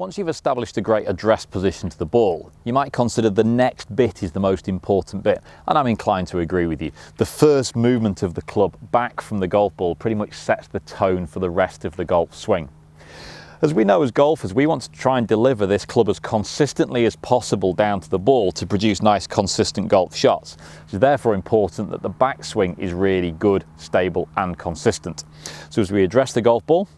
Once you've established a great address position to the ball, you might consider the next bit is the most important bit, and I'm inclined to agree with you. The first movement of the club back from the golf ball pretty much sets the tone for the rest of the golf swing. As we know as golfers, we want to try and deliver this club as consistently as possible down to the ball to produce nice, consistent golf shots. It's therefore important that the backswing is really good, stable and consistent. So as we address the golf ball,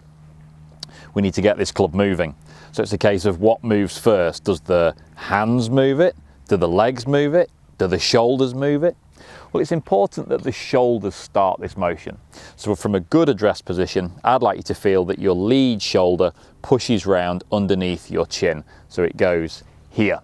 we need to get this club moving. So it's a case of what moves first. Does the hands move it? Do the legs move it? Do the shoulders move it? Well, it's important that the shoulders start this motion. So from a good address position, I'd like you to feel that your lead shoulder pushes round underneath your chin. So it goes here.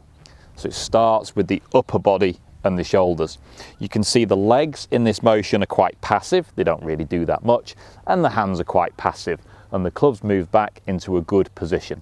So it starts with the upper body and the shoulders. You can see the legs in this motion are quite passive. They don't really do that much. And the hands are quite passive. And the clubs move back into a good position.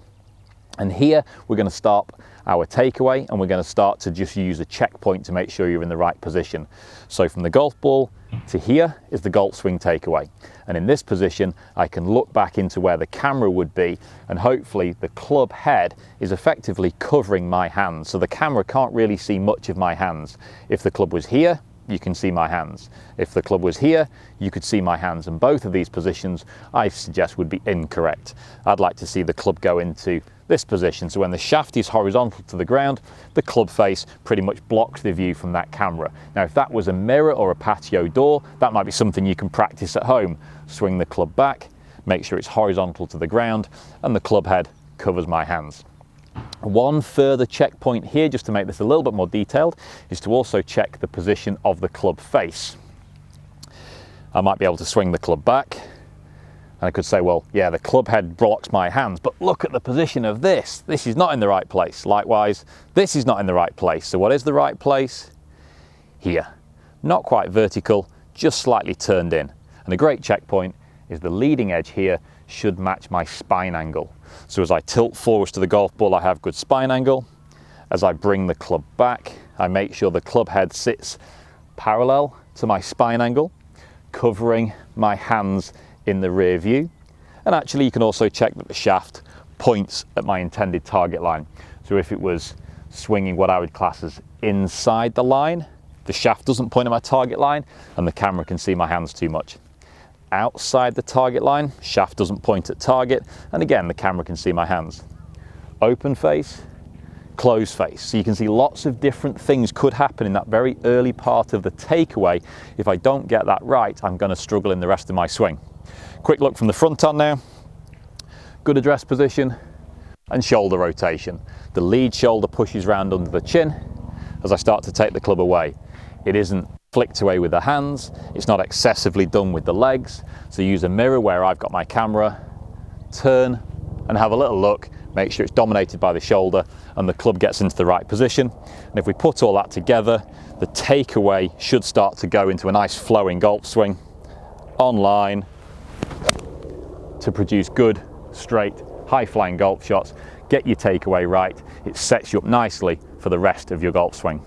And here we're going to stop our takeaway and we're going to start to just use a checkpoint to make sure you're in the right position. So from the golf ball to here is the golf swing takeaway. And in this position, I can look back into where the camera would be and hopefully the club head is effectively covering my hands. So the camera can't really see much of my hands. If the club was here, you can see my hands. If the club was here, you could see my hands. And both of these positions, I suggest, would be incorrect. I'd like to see the club go into this position. So when the shaft is horizontal to the ground, the club face pretty much blocks the view from that camera. Now, if that was a mirror or a patio door, that might be something you can practice at home. Swing the club back, make sure it's horizontal to the ground, and the club head covers my hands. One further checkpoint here, just to make this a little bit more detailed, is to also check the position of the club face. I might be able to swing the club back, and I could say, well, yeah, the club head blocks my hands, but look at the position of this. This is not in the right place. Likewise, this is not in the right place. So what is the right place? Here. Not quite vertical, just slightly turned in. And a great checkpoint is the leading edge here should match my spine angle. So as I tilt forwards to the golf ball, I have good spine angle. As I bring the club back, I make sure the club head sits parallel to my spine angle, covering my hands in the rear view. And actually you can also check that the shaft points at my intended target line. So if it was swinging what I would class as inside the line, the shaft doesn't point at my target line and the camera can see my hands too much. Outside the target line, shaft doesn't point at target, and again the camera can see my hands. Open face, closed face. So you can see lots of different things could happen in that very early part of the takeaway. If I don't get that right, I'm going to struggle in the rest of my swing. Quick look from the front on now. Good address position and shoulder rotation. The lead shoulder pushes round under the chin as I start to take the club away. It isn't flicked away with the hands, it's not excessively done with the legs, so use a mirror where I've got my camera, turn and have a little look, make sure it's dominated by the shoulder and the club gets into the right position. And if we put all that together, the takeaway should start to go into a nice flowing golf swing, on line, to produce good, straight, high-flying golf shots. Get your takeaway right, it sets you up nicely for the rest of your golf swing.